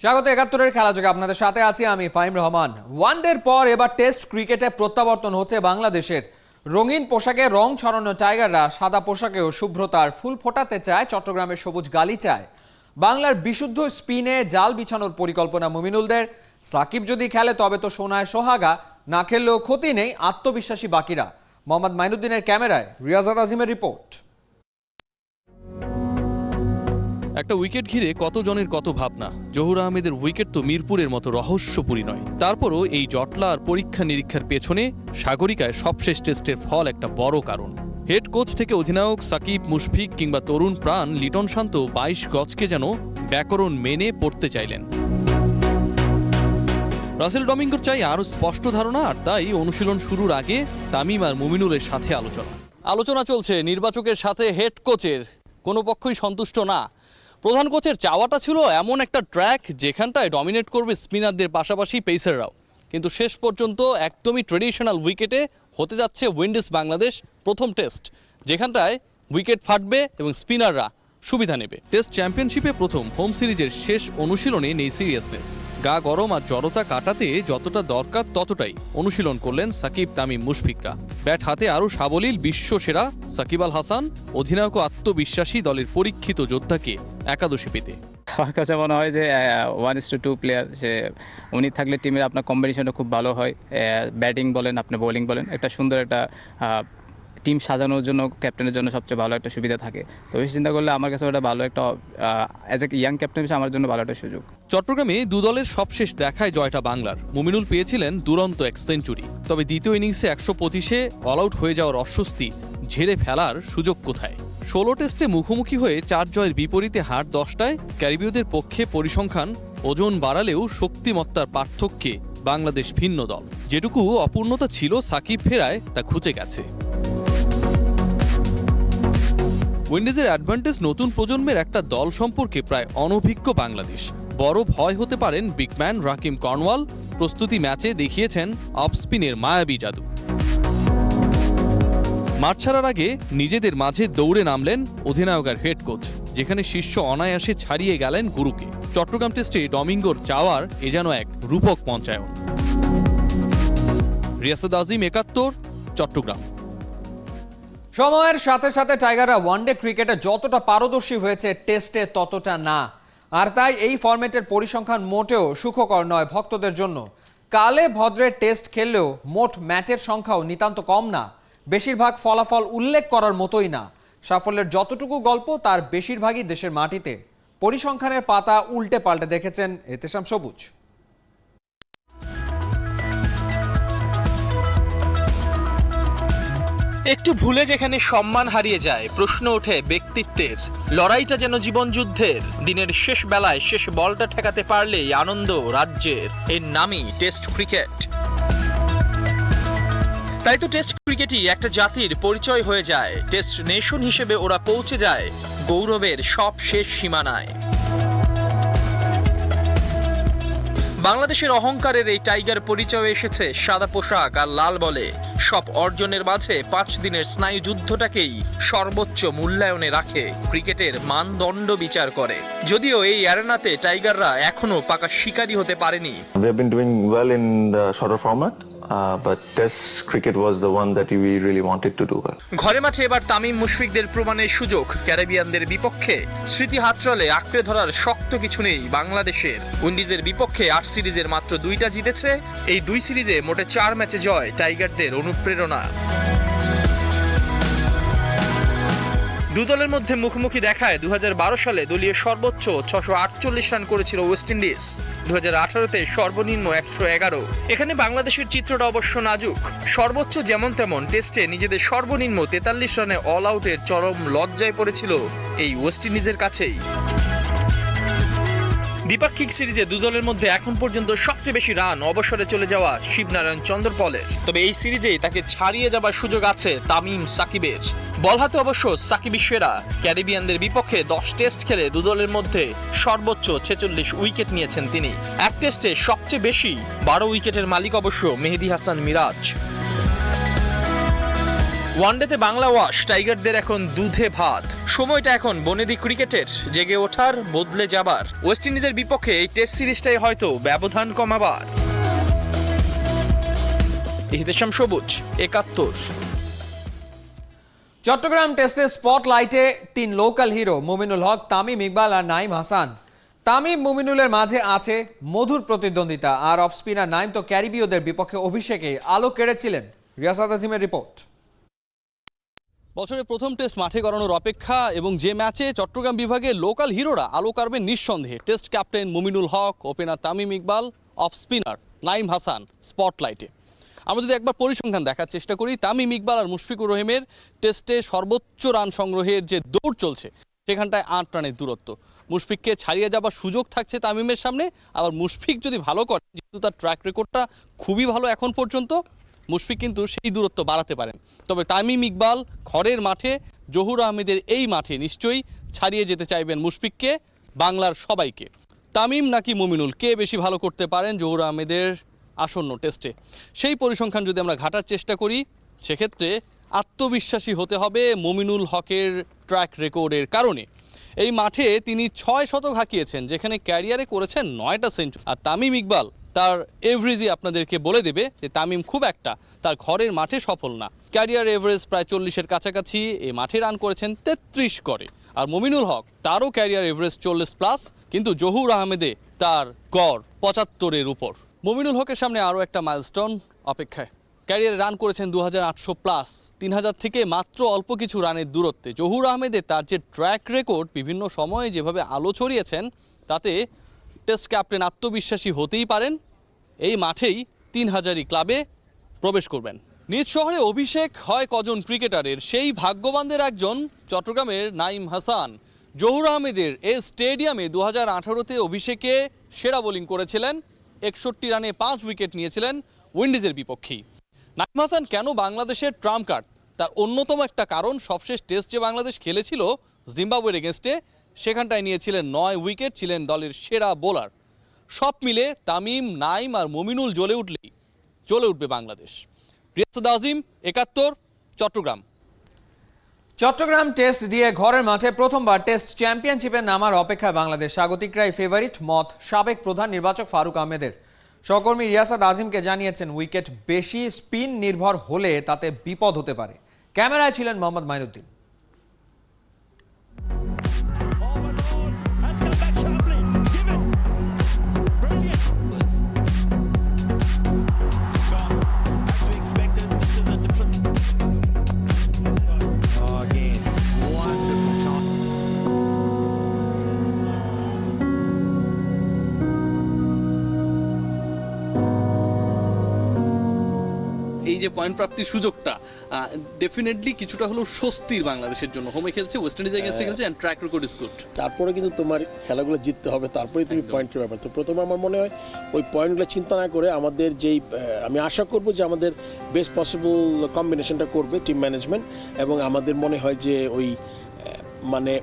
স্বাগত ৭১-এর খেলাযোগে আপনাদের সাথে আছি আমি ফাহিম রহমান। ওয়ানডের পর এবার টেস্ট ক্রিকেটে প্রত্যাবর্তন হচ্ছে বাংলাদেশের। রঙিন পোশাকে রং ছড়ানো টাইগাররা সাদা পোশাকেও শুভ্রতার ফুল ফোটাতে চায়, চট্টগ্রামের সবুজ গালিচায়। বাংলার বিশুদ্ধ স্পিনে জাল বিছানোর পরিকল্পনা মুমিনুলদের। সাকিব যদি খেলে তবে তো সোনায় সোহাগা, না খেললেও ক্ষতি নেই, আত্মবিশ্বাসী বাকিরা। মোহাম্মদ মাইনুদ্দিনের ক্যামেরায় রিয়াজাদ আজিমের রিপোর্ট। একটা উইকেট ঘিরে কতজনের কত ভাবনা। জহুর আহমেদের উইকেট তো মিরপুরের মতো রহস্যপুরী নয়, তারপরও এই জটলা আর পরীক্ষা নিরীক্ষার পেছনে সাগরিকায় সবশেষ টেস্টের ফল একটা বড় কারণ। হেড কোচ থেকে অধিনায়ক সাকিব, মুশফিক কিংবা তরুণ প্রাণ লিটন শান্ত ২২ গজকে যেন ব্যাকরণ মেনে পড়তে চাইলেন। রাসেল ডমিঙ্গোর চাই আরও স্পষ্ট ধারণা, আর তাই অনুশীলন শুরুর আগে তামিম আর মুমিনুলের সাথে আলোচনা চলছে নির্বাচকের সাথে হেড কোচের। কোনো পক্ষই সন্তুষ্ট না। প্রধান কোচের চাওয়াটা ছিল এমন একটা ট্র্যাক যেখানটায় ডমিনেট করবে স্পিনারদের পাশাপাশি পেসাররাও, কিন্তু শেষ পর্যন্ত একদমই ট্রেডিশনাল উইকেটে হতে যাচ্ছে উইন্ডিজ বাংলাদেশ প্রথম টেস্ট, যেখানটায় উইকেট ফাটবে এবং স্পিনাররা সুবিধা নেবে। টেস্ট চ্যাম্পিয়নশিপে প্রথম হোম সিরিজের শেষ অনুশীলনে নেই সিরিয়াসনেস। গা গরম আর জড়তা কাটাতে যতটা দরকার ততটাই অনুশীলন করলেন সাকিব, তামিম, মুশফিকরা। ব্যাট হাতে আরও সাবলীল বিশ্বসেরা সাকিব আল হাসান, অধিনায়ক আত্মবিশ্বাসী দলের পরীক্ষিত যোদ্ধাকে একাদশে পেতে। আমার কাছে মনে হয় যে 1:2 প্লেয়ার, সে উনি থাকলে টিমের আপনার কম্বিনেশনটা খুব ভালো হয়। ব্যাটিং বলেন, আপনি বোলিং বলেন, একটা সুন্দর একটা টিম সাজানোর জন্য ক্যাপ্টেনের জন্য সবচেয়ে ভালো একটা সুবিধা থাকে। তো এই চিন্তা করলে আমার কাছে ওটা ভালো একটা, অ্যাজ এ ইয়াং ক্যাপ্টেন হিসেবে আমার জন্য ভালো একটা সুযোগ। চট্টগ্রামে দু দলের সবশেষ দেখায় জয়টা বাংলার। মুমিনুল পেয়েছিলেন দুরন্ত এক সেঞ্চুরি, তবে দ্বিতীয় ইনিংসে ১২৫-এ অল আউট হয়ে যাওয়ার অস্বস্তি ঝেড়ে ফেলার সুযোগ কোথায়? ১৬ টেস্টে মুখোমুখি হয়ে ৪ জয়ের বিপরীতে হার ১০টায়। ক্যারিবীয়দের পক্ষে পরিসংখ্যান ওজন বাড়ালেও শক্তিমত্তার পার্থক্যে বাংলাদেশ ভিন্ন দল। যেটুকু অপূর্ণতা ছিল সাকিব ফেরায় তা ঘুচে গেছে। উইন্ডিজের অ্যাডভান্টেজ নতুন প্রজন্মের একটা দল সম্পর্কে প্রায় অনভিজ্ঞ বাংলাদেশ। বড় ভয় হতে পারেন বিগম্যান রাকিম কর্নওয়াল। প্রস্তুতি ম্যাচে দেখিয়েছেন অফ স্পিনের মায়াবী জাদু। মাঠ ছাড়ার আগে নিজেদের মাঝে দৌড়ে নামলেন অধিনায়ক আর হেড কোচ, যেখানে শিষ্য অনায়াসে ছাড়িয়ে গেলেন গুরুকে। চট্টগ্রাম টেস্টে ডমিঙ্গোর চাওয়ার এ যেন এক রূপক পঞ্চায়ন। রিয়াসাদ আজিম, ৭১, চট্টগ্রাম। সময়ের সাথে সাথে টাইগাররা ওয়ানডে ক্রিকেটে যতটা পারদর্শী হয়েছে টেস্টে ততটা না, আর তাই এই ফরম্যাটের পরিসংখ্যান মোটেও সুখকর নয় ভক্তদের জন্য। কালে ভদ্রে টেস্ট খেললেও মোট ম্যাচের সংখ্যাও নিতান্ত কম না, বেশিরভাগ ফলাফল উল্লেখ করার মতোই না। সাফল্যের যতটুকু গল্প তার বেশিরভাগই দেশের মাটিতে। পরিসংখ্যানের পাতা উল্টে পাল্টে দেখেছেন এতেশাম সবুজ। একটু ভুলে যেখানে সম্মান হারিয়ে যায়, প্রশ্ন ওঠে ব্যক্তিত্বের। লড়াইটা যেন জীবন যুদ্ধের। দিনের শেষ বেলায় শেষ বলটা ঠেকাতে পারলেই আনন্দ রাজ্যের। এর নামই টেস্ট ক্রিকেট। তাই তো টেস্ট ক্রিকেটই একটা জাতির পরিচয় হয়ে যায়। টেস্ট নেশন হিসেবে ওরা পৌঁছে যায় গৌরবের সব শেষ সীমানায়। বাংলাদেশের অহংকারের এই টাইগার পরিচয় এসেছে সাদা পোশাক আর লাল বলে। সব অর্জনের মাঝে ৫ দিনের স্নায়ু যুদ্ধটাকেই সর্বোচ্চ মূল্যায়নে রাখে, ক্রিকেটের মানদণ্ড বিচার করে। যদিও এই অ্যারেনাতে টাইগাররা এখনো পাকা শিকারী হতে পারেনি। We have been doing well in the shorter format. But Test cricket was the one that we really wanted to do well. ঘরে মাঠে এবার তামিম, মুশফিকদের প্রমাণের সুযোগ। ক্যারিবিয়ানদের বিপক্ষে স্মৃতি হাতড়ালে আঁকড়ে ধরার শক্ত কিছু নেই বাংলাদেশের। উইন্ডিজের বিপক্ষে ৮ সিরিজের মাত্র ২টা জিতেছে। এই ২ সিরিজে মোটে ৪ ম্যাচে জয় টাইগারদের অনুপ্রেরণা। দু দলের মধ্যে মুখোমুখি দেখায় ২০১২ সালে দলীয় সর্বোচ্চ ৬৪৮ রান করেছিল ওয়েস্ট ইন্ডিজ। ২০১৮-তে সর্বনিম্ন ১১১। এখানে বাংলাদেশের চিত্রটা অবশ্য নাজুক। সর্বোচ্চ যেমন তেমন টেস্টে নিজেদের সর্বনিম্ন ৪৩ রানে অল আউটের চরম লজ্জায় পড়েছিল এই ওয়েস্ট ইন্ডিজের কাছেই। দ্বিপাক্ষিক সিরিজে দু দলের মধ্যে এখন পর্যন্ত সবচেয়ে বেশি রান অবসরে চলে যাওয়া শিবনারায়ণ চন্দ্রপলের। তবে এই সিরিজেই তাকে ছাড়িয়ে যাবার সুযোগ আছে তামিম, সাকিবের। বল হাতে অবশ্য সাকিবই সেরা। ক্যারিবিয়ানদের বিপক্ষে ১০ টেস্ট খেলে দু দলের মধ্যে সর্বোচ্চ ৪৬ উইকেট নিয়েছেন তিনি। এক টেস্টে সবচেয়ে বেশি ১২ উইকেটের মালিক অবশ্য মেহেদী হাসান মিরাজ। ওয়ানডেতে বাংলা ওয়াশ টাইগারদের এখন দুধে ভাত। সময়টা এখন বনেদি ক্রিকেটের, জেগে ওঠার, বদলে যাবার। ওয়েস্ট ইন্ডিজের বিপক্ষে এই টেস্ট সিরিজটাই হয়তো ব্যবধান কমাবার। ইহতেশাম সবুজ, ৭১। চট্টগ্রাম টেস্টের স্পটলাইটে ৩ লোকাল হিরো মুমিনুল হক, তামিম ইকবাল আর নাইম হাসান। তামিম মুমিনুলের মাঝে আছে মধুর প্রতিদ্বন্দ্বিতা, আর অফ স্পিনার নাইম তো ক্যারিবীয়দের বিপক্ষে অভিষেকে আলো কেড়েছিলেন। রিয়াসাত আজিমের রিপোর্ট। বছরের প্রথম টেস্ট মাঠে গড়ানোর অপেক্ষা এবং যে ম্যাচে চট্টগ্রাম বিভাগে লোকাল হিরোরা আলো কাড়বেন নিঃসন্দেহে। Test captain Mominul Haque, opener Tamim Iqbal, off spinner Nayeem Hasan স্পটলাইটে। আমরা যদি একবার পরিসংখ্যান দেখার চেষ্টা করি, তামিম ইকবাল আর মুশফিকুর রহিমের টেস্টে সর্বোচ্চ রান সংগ্রহের যে দৌড় চলছে সেখানটায় ৮ রানের দূরত্ব। মুশফিককে ছাড়িয়ে যাবার সুযোগ থাকছে তামিমের সামনে। আবার মুশফিক যদি ভালো করে, যেহেতু তার ট্র্যাক রেকর্ডটা খুবই ভালো এখন পর্যন্ত, মুশফিক কিন্তু সেই দূরত্ব বাড়াতে পারেন। তবে তামিম ইকবাল ঘরের মাঠে জহুর আহমেদের এই মাঠে নিশ্চয়ই ছাড়িয়ে যেতে চাইবেন মুশফিককে, বাংলার সবাইকে। তামিম নাকি মুমিনুল, কে বেশি ভালো করতে পারেন জহুর আহমেদের আসন্ন টেস্টে? সেই পরিসংখ্যান যদি আমরা ঘাটার চেষ্টা করি, সেক্ষেত্রে আত্মবিশ্বাসী হতে হবে মুমিনুল হকের ট্র্যাক রেকর্ডের কারণে। এই মাঠে তিনি ৬ শতক হাঁকিয়েছেন, যেখানে ক্যারিয়ারে করেছেন ৯টা সেঞ্চুরি। আর তামিম ইকবাল তার এভারেজই আপনাদেরকে বলে দেবে যে তামিম খুব একটা তার ঘরের মাঠে সফল না। ক্যারিয়ার এভারেজ প্রায় ৪০-এর কাছাকাছি, এই মাঠে রান করেছেন ৩৩ করে। আর মুমিনুল হক, তারও ক্যারিয়ার এভারেজ ৪০+, কিন্তু জহুর আহমেদে তার গড় ৭৫-এর উপর। মুমিনুল হকের সামনে আরও একটা মাইলস্টোন অপেক্ষায়। ক্যারিয়ারে রান করেছেন ২৮০০+, ৩০০০ থেকে মাত্র অল্প কিছু রানের দূরত্বে। জহুর আহমেদে তার যে ট্র্যাক রেকর্ড, বিভিন্ন সময়ে যেভাবে আলো ছড়িয়েছেন, তাতে টেস্ট ক্যাপ্টেন আত্মবিশ্বাসী হতেই পারেন। এই মাঠেই ৩০০০ ক্লাবে প্রবেশ করবেন। নিজ শহরে অভিষেক হয় কজন ক্রিকেটারের, সেই ভাগ্যবানদের একজন চট্টগ্রামের নাইম হাসান। জহুর আহমেদের এই স্টেডিয়ামে ২০১৮-তে অভিষেকে সেরা বোলিং করেছিলেন, ৬১ রানে 5 উইকেট নিয়েছিলেন উইন্ডিজের বিপক্ষেই। নাইম হাসান কেন বাংলাদেশের ট্রাম্প কার্ড, তার অন্যতম একটা কারণ সবশেষ টেস্ট যে বাংলাদেশ খেলেছিল জিম্বাবুয়ের এগেনস্টে, সেখানটায় নিয়েছিলেন ৯ উইকেট, ছিলেন দলের সেরা বোলার। সব মিলে তামিম, নাইম আর মুমিনুল জ্বলে উঠলেই জ্বলে উঠবে বাংলাদেশ। রিয়াসাত আজিম, ৭১, চট্টগ্রাম। চট্টগ্রাম টেস্ট দিয়ে ঘরের মাঠে প্রথমবার টেস্ট চ্যাম্পিয়নশিপে নামার অপেক্ষায় বাংলাদেশ। স্বাগতিকরাই ফেভারিট, মত সাবেক প্রধান নির্বাচক ফারুক আহমেদের। সহকর্মী রিয়াসাত আজিমকে জানিয়েছেন, উইকেট বেশি স্পিন নির্ভর হলে তাতে বিপদ হতে পারে। ক্যামেরায় ছিলেন মোহাম্মদ মাইনুদ্দিন। এই যে পয়েন্ট প্রাপ্তির সুযোগটা ডেফিনেটলি কিছুটা হলেও স্বস্তির বাংলাদেশের জন্য। হোমে খেলছে, ওয়েস্ট ইন্ডিজ এগেইনস্টে খেলছে, and track record is good. তারপরে কিন্তু তোমার খেলাগুলো জিততে হবে, তারপরে তুমি পয়েন্টের ব্যাপার। তো প্রথমে আমার মনে হয় ওই পয়েন্টগুলো চিন্তা না করে আমাদের যেই, আমি আশা করব যে আমাদের বেস্ট পসিবল কম্বিনেশনটা করবে টিম ম্যানেজমেন্ট, এবং আমাদের মনে হয় যে ওই মানে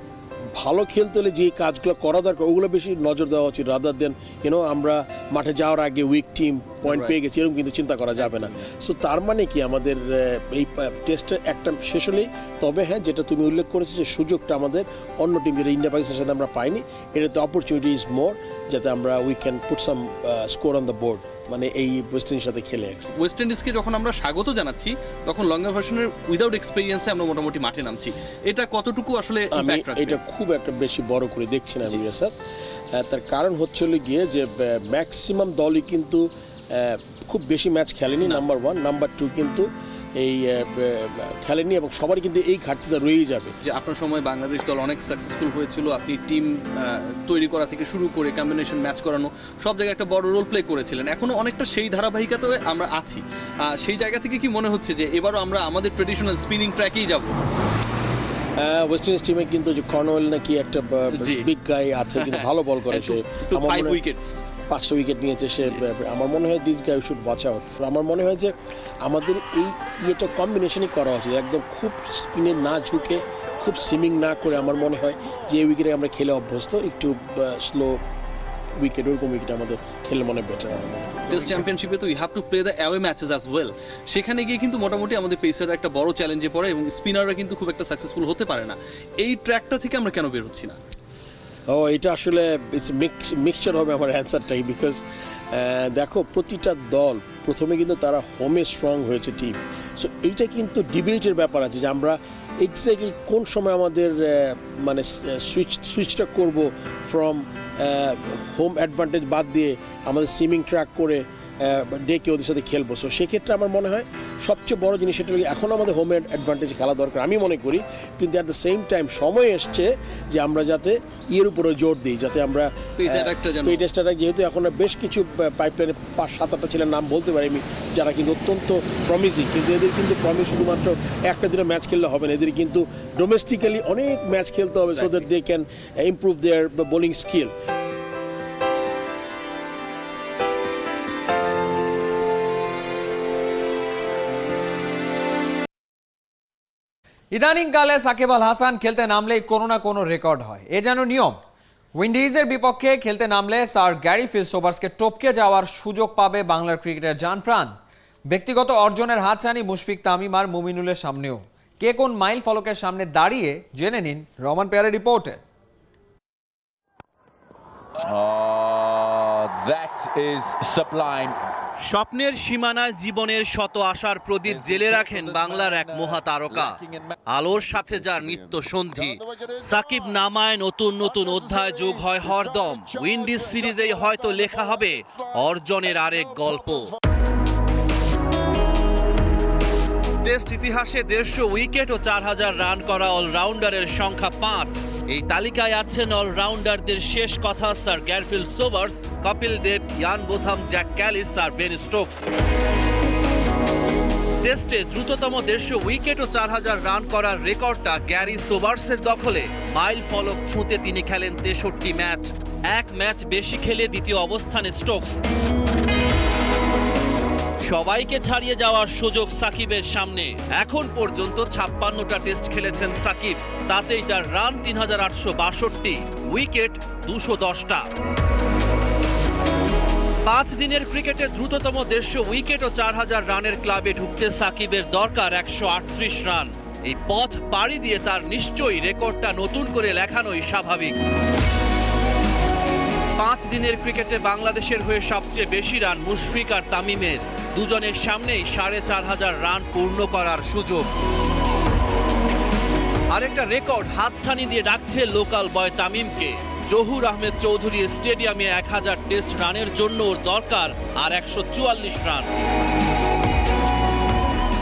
ভালো খেলতে হলে যে কাজগুলো করা দরকার ওগুলো বেশি নজর দেওয়া উচিত, রাদার দেন আমরা মাঠে যাওয়ার আগে উইক টিম পয়েন্ট পেয়ে গেছি এরকম কিন্তু চিন্তা করা যাবে না। সো তার মানে কি আমাদের এই টেস্টের একটা শেষ হলেই, তবে হ্যাঁ যেটা তুমি উল্লেখ করেছো যে সুযোগটা আমাদের অন্য টিম, যেটা ইন্ডিয়া পাকিস্তানের সাথে আমরা পাইনি, এটাতে অপরচুনিটি ইজ মোর, যাতে আমরা we can put some score on the board, মানে এই ওয়েস্ট ইন্ডিজের সাথে খেলে। ওয়েস্ট ইন্ডিজকে যখন আমরা স্বাগত জানাচ্ছি, তখন লঙ্গা ভার্সনের উইদাউট এক্সপেরিয়েন্সে আমরা মোটামুটি মাঠে নামছি, এটা কতটুকু আসলে আমি এটা খুব একটা বেশি বড় করে দেখছি না রিয়াসাত। তার কারণ হচ্ছে গিয়ে যে ম্যাক্সিমাম দলই কিন্তু খুব বেশি ম্যাচ খেলেনি, নাম্বার 1, নাম্বার 2 কিন্তু এই খেলেনি, এবং সবারই কিন্তু এই ঘাটতিটা রয়েই যাবে। যে আপনার সময় বাংলাদেশ দল অনেক সাকসেসফুল হয়েছিল, আপনি টিম তৈরি করা থেকে শুরু করে কম্বিনেশন ম্যাচ করানো সব জায়গায় একটা বড় রোল প্লে করেছিলেন। এখনও অনেকটা সেই ধারাবাহিকতায় আমরা আছি। সেই জায়গা থেকে কি মনে হচ্ছে যে এবারও আমরা আমাদের ট্রেডিশনাল স্পিনিং ট্র্যাকেই যাব? ওয়েস্ট ইন্ডিজ টিমে কিন্তু যে কর্নওয়েল নাকি একটা বিগ গাই আছে, কিন্তু ভালো বল করে, সে 5টা উইকেট নিয়েছে সে। আমার মনে হয় this guy should watch out. আমার মনে হয় যে আমাদের এই ইয়েটা কম্বিনেশনই করা উচিত, একদম খুব স্পিনে না ঝুঁকে, খুব সিমিং না করে। আমার মনে হয় যে এই উইকেটে আমরা খেলে অভ্যস্ত, একটু স্লো উইকেট ওরকম উইকেট আমাদের খেললে মনে বেটার আমার মনে হয়। টেস্ট চ্যাম্পিয়নশিপে তো you have to play the away matches as well. সেখানে গিয়ে কিন্তু মোটামুটি আমাদের পেসাররা একটা বড় চ্যালেঞ্জে পড়ে এবং স্পিনাররা কিন্তু খুব একটা সাকসেসফুল হতে পারে না। এই ট্র্যাকটা থেকে আমরা কেন বের হচ্ছি না? এটা আসলে ইটস মিক্সচার হবে আমার অ্যান্সারটাই, বিকজ দেখো প্রতিটা দল প্রথমে কিন্তু তারা হোমে স্ট্রং হয়েছে টিম, সো এইটা কিন্তু ডিবেটের ব্যাপার আছে যে আমরা এক্স্যাক্টলি কোন সময় আমাদের মানে সুইচটা করব ফ্রম হোম অ্যাডভান্টেজ বাদ দিয়ে আমাদের সিমিং ট্র্যাক করে ডেকে ওদের সাথে খেলবো। সো সেক্ষেত্রে আমার মনে হয় সবচেয়ে বড় জিনিস সেটা হলো এখন আমাদের হোম অ্যাডভান্টেজ খেলা দরকার আমি মনে করি, কিন্তু অ্যাট দ্য সেম টাইম সময় এসছে যে আমরা যাতে ইয়ের উপরে জোর দিই, যাতে আমরা Pace attack-টা যেন- পেস অ্যাটাক যেহেতু এখন বেশ কিছু পাইপলাইনে 5-7-8টা ছেলের নাম বলতে পারি আমি যারা কিন্তু অত্যন্ত প্রমিসিং, কিন্তু এদের কিন্তু প্রমিস শুধুমাত্র একটা দিনে ম্যাচ খেললে হবে না, এদের কিন্তু ডোমেস্টিক্যালি অনেক ম্যাচ খেলতে হবে so that they can improve their bowling skill. ইদানিংকালে সাকিব আল হাসান খেলতে নামলেই কোনো না কোনো রেকর্ড হয়, এ যেন নিয়ম। উইন্ডিজের বিপক্ষে খেলতে নামলে স্যার গ্যারি ফিলসোবার্সকে টপকে যাওয়ার সুযোগ পাবে বাংলার ক্রিকেটের জানপ্রাণ। ব্যক্তিগত অর্জনের হাতছানি মুশফিক, তামিম আর মুমিনুলের সামনেও। কে কোন মাইল ফলকের সামনে দাঁড়িয়ে জেনে নিন রহমান পেয়ারের রিপোর্টে। That is sublime. স্বপ্নের সীমানায় জীবনের শত আশার প্রদীপ জেলে রাখেন বাংলার এক মহাতারকা, আলোর সাথে যার নিত্য সন্ধি। সাকিব নামায় নতুন নতুন অধ্যায় যোগ হয় হরদম। উইন্ডিজ সিরিজেই হয়তো লেখা হবে অর্জনের আরেক গল্প। টেস্ট ইতিহাসে 150 উইকেট ও 4000 রান করা অলরাউন্ডারের সংখ্যা 5। এই তালিকায় আছেন অলরাউন্ডারদের শেষ কথা sir Gary ফিলসোবার্স, Kapil Dev, Ian Botham, Jack Kallis আর বেন স্টোকস। টেস্টে দ্রুততম 150 উইকেট ও 4000 রান করার রেকর্ডটা গ্যারি সোবার্সের দখলে। মাইল ফলক ছুঁতে তিনি খেলেন 63 ম্যাচ, এক ম্যাচ বেশি খেলে দ্বিতীয় অবস্থানে স্টোকস। সবাইকে ছাড়িয়ে যাওয়ার সুযোগ সাকিবের সামনে। এখন পর্যন্ত 56টা টেস্ট খেলেছেন সাকিব, তাতেই তার রান 3862, উইকেট 210টা। 5 দিনের ক্রিকেটে দ্রুততম 150 উইকেট ও 4000 রানের ক্লাবে ঢুকতে সাকিবের দরকার 138 রান। এই পথ পাড়ি দিয়ে তার নিশ্চয়ই রেকর্ডটা নতুন করে লেখানোই স্বাভাবিক। 5 দিনের ক্রিকেটে বাংলাদেশের হয়ে সবচেয়ে বেশি রান মুশফিক আর তামিমের, দুজনের সামনেই 4500 রান পূর্ণ করার সুযোগ। আরেকটা রেকর্ড হাতছানি দিয়ে ডাকছে লোকাল বয় তামিমকে। জহুর আহমেদ চৌধুরী স্টেডিয়ামে 1000 টেস্ট রানের জন্য ওর দরকার আর 144 রান।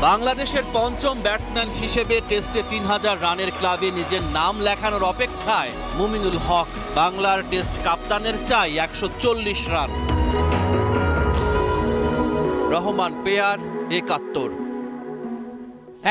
বাংলাদেশের পঞ্চম ব্যাটসম্যান হিসেবে টেস্টে 3000 রানের ক্লাবে নিজের নাম লেখানোর অপেক্ষায় মুমিনুল হক। বাংলার টেস্ট কাপ্তানের চাই 140 রান। রহমান পেয়ার, 71।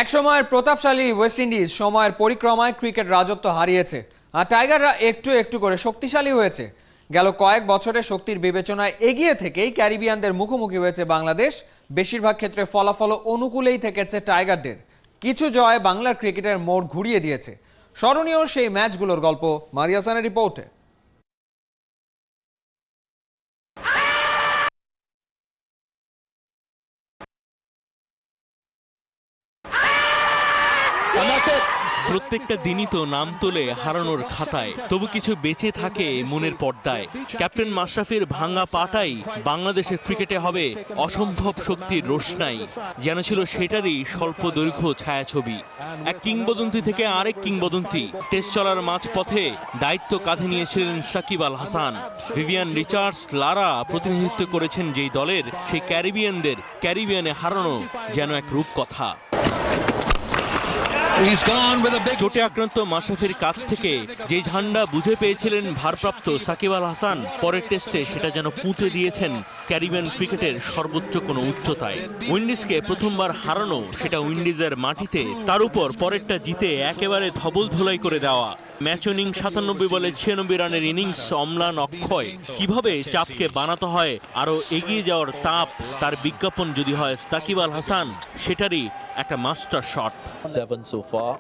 একসময়ের প্রতাপশালী ওয়েস্ট ইন্ডিজ সময়ের পরিক্রমায় ক্রিকেট রাজত্ব হারিয়েছে, আর টাইগাররা একটু একটু করে শক্তিশালী হয়েছে। গেল কয়েক বছরে শক্তির বিবেচনায় এগিয়ে থেকেই ক্যারিবিয়ানদের মুখোমুখি হয়েছে বাংলাদেশ। বেশিরভাগ ক্ষেত্রে ফলাফল অনুকূলেই থেকেছে টাইগারদের। কিছু জয় বাংলার ক্রিকেটের মোড় ঘুরিয়ে দিয়েছে। স্মরণীয় সেই ম্যাচগুলোর গল্প মারিয়াসানের রিপোর্টে। প্রত্যেকটা দিনই তো নাম তোলে হারানোর খাতায়, তবু কিছু বেঁচে থাকে মনের পর্দায়। ক্যাপ্টেন মাশরাফির ভাঙা পাটাই বাংলাদেশের ক্রিকেটে হবে অসম্ভব শক্তির রোশনাই, যেন ছিল সেটারই স্বল্প দৈর্ঘ্য ছায়াছবি। এক কিংবদন্তি থেকে আরেক কিংবদন্তি। টেস্ট চলার মাঝপথে দায়িত্ব কাঁধে নিয়েছিলেন সাকিব আল হাসান। ভিভিয়ান রিচার্ডস, লারা প্রতিনিধিত্ব করেছেন যেই দলের, সেই ক্যারিবিয়ানদের ক্যারিবিয়ানে হারানো যেন এক রূপকথা। চোটে আক্রান্ত মাশরাফির কাছ থেকে যে ঝান্ডা বুঝে পেয়েছিলেন ভারপ্রাপ্ত সাকিব আল হাসান, পরের টেস্টে সেটা যেন পুঁতে দিয়েছেন ক্যারিবিয়ান ক্রিকেটের সর্বোচ্চ কোনো উচ্চতায়। উইন্ডিজকে প্রথমবার হারানো, সেটা উইন্ডিজের মাটিতে, তার উপর পরেরটা জিতে একেবারে ধবল ধোলাই করে দেওয়া। ম্যাচ উইনিং 97 বলে 96 রানের ইনিংস অম্লান অক্ষয়। কিভাবে চাপকে বানাতে হয় আরো এগিয়ে যাওয়ার তাপ, তার বিজ্ঞাপন যদি হয় সাকিব আল হাসান, সেটারই একটা master shot. 7 so far.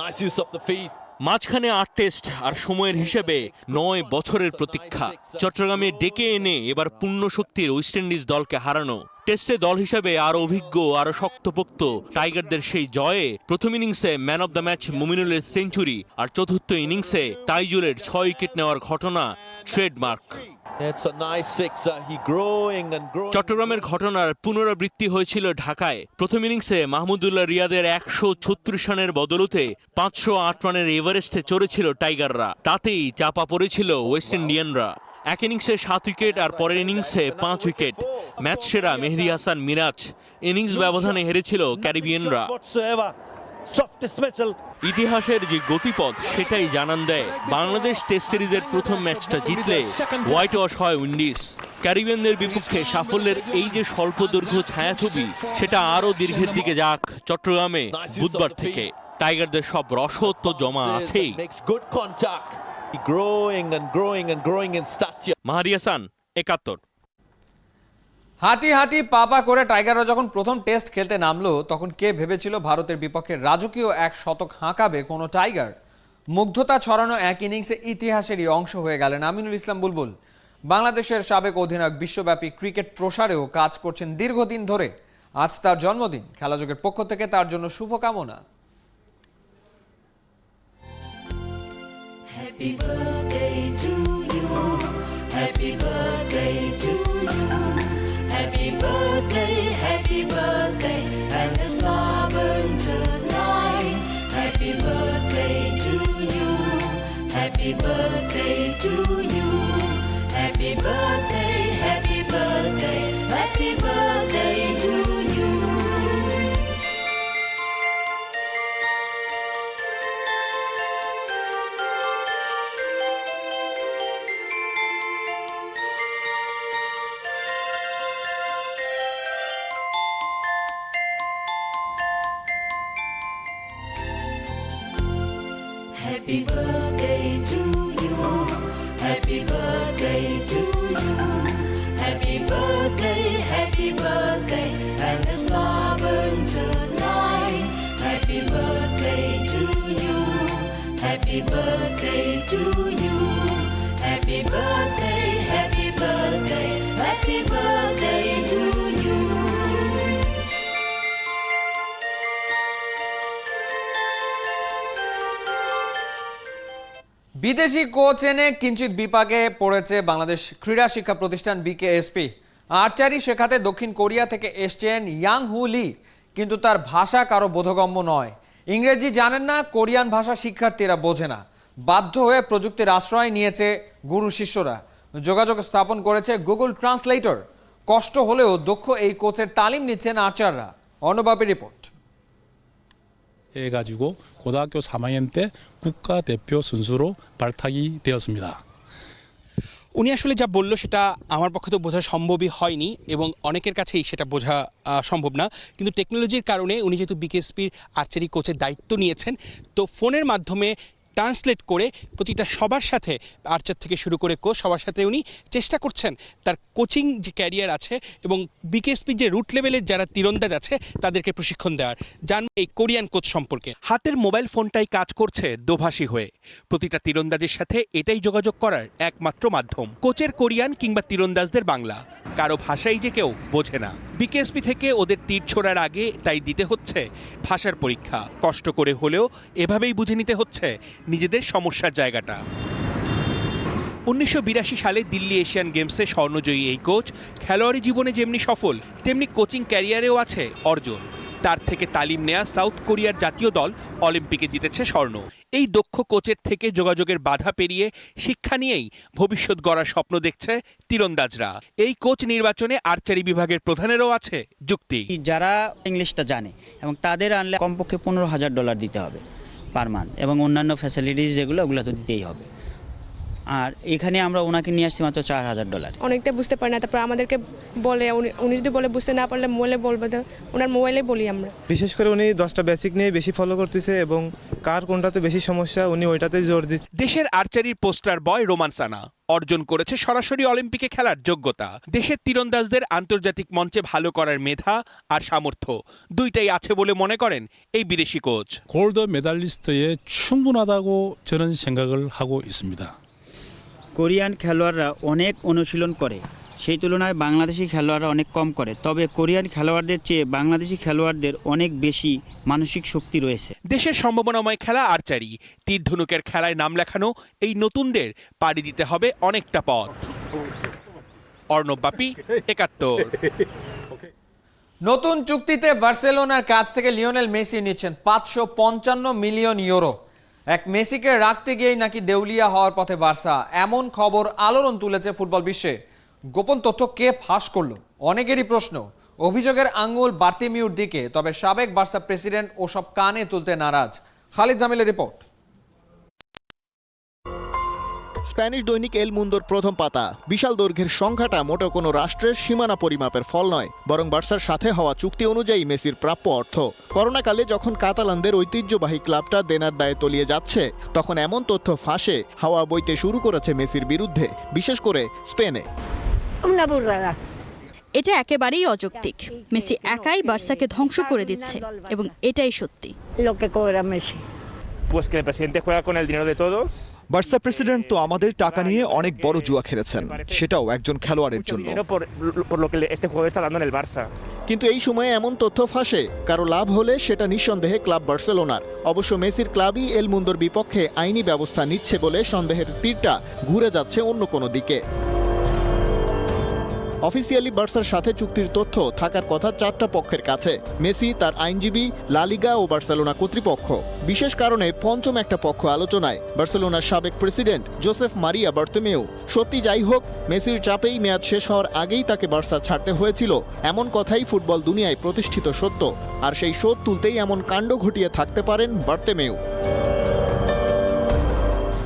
Nice use of the feet. মাঝখানে 8 টেস্ট আর সময়ের হিসেবে 9 বছরের প্রতীক্ষা। চট্টগ্রামে ডেকে এনে এবার পূর্ণ শক্তির ওয়েস্ট ইন্ডিজ দলকে হারানো। টেস্টে দল হিসেবে আরো অভিজ্ঞ, আরো শক্তপোক্ত টাইগারদের সেই জয়ে প্রথম ইনিংসে ম্যান অব দ্য ম্যাচ মুমিনুলের সেঞ্চুরি আর চতুর্থ ইনিংসে তাইজুলের 6 উইকেট নেওয়ার ঘটনা ট্রেডমার্ক। চট্টগ্রামের ঘটনার পুনরাবৃত্তি হয়েছিল ঢাকায়। প্রথম ইনিংসে মাহমুদুল্লাহ রিয়াদের 136 রানের বদলতে 508 রানের এভারেস্টে চড়েছিল টাইগাররা। তাতেই চাপা পড়েছিল ওয়েস্ট ইন্ডিয়ানরা। এক ইনিংসে 7 উইকেট আর পরের ইনিংসে 5 উইকেট। ম্যাচ সেরা মেহেদী হাসান মিরাজ। ইনিংস ব্যবধানে হেরেছিল ক্যারিবিয়ানরা। ইতিহাসের যে গতিপথ সেটাই জানান দেয় বাংলাদেশ টেস্ট সিরিজের প্রথম ম্যাচটা জিতলে হোয়াইট ওয়াশ হয় উইন্ডিজ। ক্যারিবিয়ানদের বিপক্ষে সাফল্যের এই যে স্বল্প দৈর্ঘ্য ছায়াছবি, সেটা আরও দীর্ঘের দিকে যাক চট্টগ্রামে বুধবার থেকে। টাইগারদের সব রসদ তো জমা আছেই। মাহাদি হাসান, 71। হাঁটি হাঁটি পা করে টাইগাররা যখন প্রথম টেস্ট খেলতে নামলো, তখন কে ভেবেছিল ভারতের বিপক্ষে রাজকীয় 1 শতক হাঁকাবে কোনো টাইগার? মুগ্ধতা ছড়ানো এক ইনিংসে ইতিহাসেরই অংশ হয়ে গেলেন আমিনুল ইসলাম বুলবুল। বাংলাদেশের সাবেক অধিনায়ক বিশ্বব্যাপী ক্রিকেট প্রসারেও কাজ করছেন দীর্ঘদিন ধরে। আজ তার জন্মদিন, খেলাযোগের পক্ষ থেকে তার জন্য শুভকামনা। Happy birthday to you. Happy birthday to you. Happy birthday, and the star burn tonight. Happy birthday to you. Happy birthday to you. Happy birthday, happy birthday, happy birthday to you. Happy birthday to you. Happy birthday to you. Happy birthday, and the star burn tonight. Happy birthday to you. Happy birthday to you. Happy birthday, happy birthday, happy birthday to you. বিদেশি coach এনে কিঞ্চিত বিপাকে পড়েছে বাংলাদেশ ক্রীড়া শিক্ষা প্রতিষ্ঠান BKSP. Archery শেখাতে দক্ষিণ কোরিয়া থেকে এসছেন ইয়াং হু লি, কিন্তু তার ভাষা কারো বোধগম্য নয়। ইংরেজি জানেন না, কোরিয়ান ভাষা শিক্ষার্থীরা বোঝে না। বাধ্য হয়ে প্রযুক্তির আশ্রয় নিয়েছে গুরু শিষ্যরা। যোগাযোগ স্থাপন করেছে গুগল ট্রান্সলেটর। কষ্ট হলেও দক্ষ এই কোচের তালিম নিচ্ছেন আর্চাররা। অর্ণবাপী রিপোর্ট। 해가지고 고등학교 3학년 때 국가대표 선수로 발탁이 되었습니다. উনি আসলে যা বলল সেটা আমার পক্ষে তো বোঝা সম্ভবই হয়নি, এবং অনেকের কাছেই সেটা বোঝা সম্ভব না। কিন্তু টেকনোলজির কারণে উনি যেহেতু বিকেএসপির আর্চারি কোচের দায়িত্ব নিয়েছেন, তো ফোনের মাধ্যমে ট্রান্সলেট করে প্রতিটা সবার সাথে, আর্চার থেকে শুরু করে কোচ সবার সাথে উনি চেষ্টা করছেন তার কোচিং যে ক্যারিয়ার আছে এবং বিকেএসপির যে রুট লেভেলের যারা তীরন্দাজ আছে তাদেরকে প্রশিক্ষণ দেওয়ার। জানব এই কোরিয়ান কোচ সম্পর্কে। হাতের মোবাইল ফোনটাই কাজ করছে দোভাষী হয়ে। প্রতিটা তীরন্দাজের সাথে এটাই যোগাযোগ করার একমাত্র মাধ্যম। কোচের কোরিয়ান কিংবা তীরন্দাজদের বাংলা, কারো ভাষাই যে কেউ বোঝে না। বিকেএসপি থেকে ওদের তীর ছোড়ার আগে তাই দিতে হচ্ছে ভাষার পরীক্ষা। কষ্ট করে হলেও এভাবেই বুঝে নিতে হচ্ছে নিজেদের সমস্যার জায়গাটা। 1982 সালে দিল্লি এশিয়ান গেমসে স্বর্ণজয়ী এই কোচ খেলোয়াড়ি জীবনে যেমনি সফল, তেমনি কোচিং ক্যারিয়ারেও আছে অর্জন। তার থেকে তালিম নেয়া সাউথ কোরিয়ার জাতীয় দল অলিম্পিকে জিতেছে স্বর্ণ। এই দক্ষ কোচের থেকে যোগাযোগের বাধা পেরিয়ে শিক্ষা নিয়েই ভবিষ্যৎ গড়ার স্বপ্ন দেখছে তীরন্দাজরা। এই কোচ নির্বাচনে আর্চারি বিভাগের প্রধানেরও আছে যুক্তি। যারা ইংলিশটা জানে এবং তাদের আনলে কমপক্ষে $15,000 দিতে হবে পার মান্থ, এবং অন্যান্য ফ্যাসিলিটিস যেগুলো ওগুলো তো দিতেই হবে। আর এখানে আমরা ওনাকে নিয়ে আসছি মাত্র $4,000। অনেকটা বুঝতে পারে না, তারপর আমাদেরকে বলে উনি যদি বলে বুঝতে না পারলে মোবাইলে বলবে, ওনার মোবাইলে বলি আমরা। বিশেষ করে উনি 10টা বেসিক নিয়ে বেশি ফলো করতেছে এবং কার কোনটাতে বেশি সমস্যা উনি ওইটাতেই জোর দিচ্ছে। দেশের আর্চারির পোস্টার বয় রোমান সানা অর্জন করেছে সরাসরি অলিম্পিকে খেলার যোগ্যতা। দেশের তীরন্দাজদের আন্তর্জাতিক মঞ্চে ভালো করার মেধা আর সামর্থ্য দুইটাই আছে বলে মনে করেন এই বিদেশি কোচ। 골드 메달리스트에 충분하다고 저는 생각을 하고 있습니다. কোরিয়ান খেলোয়াড়রা অনেক অনুশীলন করে, সেই তুলনায় বাংলাদেশি খেলোয়াড়রা অনেক কম করে। তবে কোরিয়ান খেলোয়াড়দের চেয়ে বাংলাদেশি খেলোয়াড়দের অনেক বেশি মানসিক শক্তি রয়েছে। দেশের সম্ভাবনাময় খেলা আর্চারি, তীর ধনুকের খেলায় নাম লেখানো এই নতুনদের পাড়ি দিতে হবে অনেকটা পথ। অর্ণব বাপি, ৭১। নতুন চুক্তিতে বার্সেলোনার কাছ থেকে লিওনেল মেসি নিচ্ছেন 555 মিলিয়ন ইউরো। এক মেসিকে রাখতে গিয়েই নাকি দেউলিয়া হওয়ার পথে বার্সা, এমন খবর আলোড়ন তুলেছে ফুটবল বিশ্বে। গোপন তথ্য কে ফাঁস করলো? অনেকেরই প্রশ্ন। অভিযোগের আঙুল বার্তিমিউর দিকে, তবে সাবেক বার্সা প্রেসিডেন্ট ওসব কানে তুলতে নারাজ। খালিদ জামিলের রিপোর্ট। স্প্যানিশ দৈনিক এল মুন্দোর প্রথম পাতা। বিশাল দৈর্ঘ্যের সংখ্যাটা মোটেও কোনো রাষ্ট্রের সীমানা পরিমাপের ফল নয়, বরং বার্সার সাথে হওয়া চুক্তি অনুযায়ী মেসির প্রাপ্য অর্থ। করোনাকালে যখন কাতালানদের ঐতিহ্যবাহী ক্লাবটা দেনার দায়ে তলিয়ে যাচ্ছে, তখন এমন তথ্য ফাঁসে হাওয়া বইতে শুরু করেছে মেসির বিরুদ্ধে, বিশেষ করে স্পেনে। এটা একেবারেই অযৌক্তিক। মেসি একাই বার্সাকে ধ্বংস করে দিচ্ছে এবং এটাই সত্যি। বার্সা প্রেসিডেন্ট তো আমাদের টাকা নিয়ে অনেক বড় জুয়া খেলেছেন, সেটাও একজন খেলোয়াড়ের জন্য। কিন্তু এই সময়ে এমন তথ্য ফাঁসে কারো লাভ হলে সেটা নিঃসন্দেহে ক্লাব বার্সেলোনার। অবশ্য মেসির ক্লাবই এল মুন্দোর বিপক্ষে আইনি ব্যবস্থা নিচ্ছে বলে সন্দেহের তীরটা ঘুরে যাচ্ছে অন্য কোনো দিকে। অফিসিয়ালি বার্সার সাথে চুক্তির তথ্য থাকার কথা 4টা পক্ষের কাছে, মেসি, তার আইনজীবী, লা লিগা ও বার্সেলোনা কর্তৃপক্ষ। বিশেষ কারণে পঞ্চম একটা পক্ষ আলোচনায়, বার্সেলোনার সাবেক প্রেসিডেন্ট জোসেফ মারিয়া বার্তেমেউ। সত্যি যাই হোক, মেসির চাপেই মেয়াদ শেষ হওয়ার আগেই তাকে বার্সা ছাড়তে হয়েছিল, এমন কথাই ফুটবল দুনিয়ায় প্রতিষ্ঠিত সত্য। আর সেই শোধ তুলতেই এমন কাণ্ড ঘটিয়ে থাকতে পারেন বার্তেমেউ।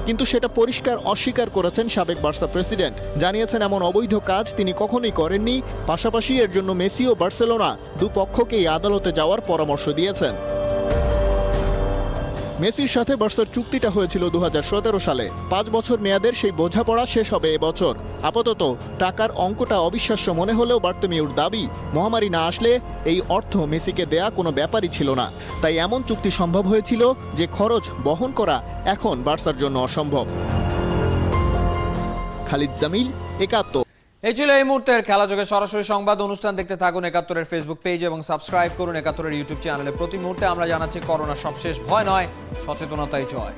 কিন্তু সেটা পরিষ্কার অস্বীকার করেছেন সাবেক বার্সা প্রেসিডেন্ট। জানিয়েছেন এমন অবৈধ কাজ তিনি কখনোই করেননি। পাশাপাশি এর জন্য মেসি ও বার্সেলোনা দুপক্ষকেই আদালতে যাওয়ার পরামর্শ দিয়েছেন। মেসির সাথে বার্সার চুক্তিটা হয়েছিল 2017 সালে। 5 বছর মেয়াদের সেই বোঝাপড়া শেষ হবে এবছর। আপাতত টাকার অঙ্কটা অবিশ্বাস্য মনে হলেও বার্তেমিউর দাবি, মহামারী না আসলে এই অর্থ মেসিকে দেয়া কোনো ব্যাপারই ছিল না। তাই এমন চুক্তি সম্ভব হয়েছিল যে খরচ বহন করা এখন বার্সার জন্য অসম্ভব। খালিদ জামিল, ৭১। এই ছিল এই মুহূর্তের খেলাযোগে সরাসরি সংবাদ অনুষ্ঠান। দেখতে থাকুন ৭১-এর ফেসবুক পেজ এবং সাবস্ক্রাইব করুন ৭১-এর ইউটিউব চ্যানেলে। প্রতি মুহূর্তে আমরা জানাচ্ছি করোনা সবশেষ, ভয় নয়, সচেতনতাই জয়।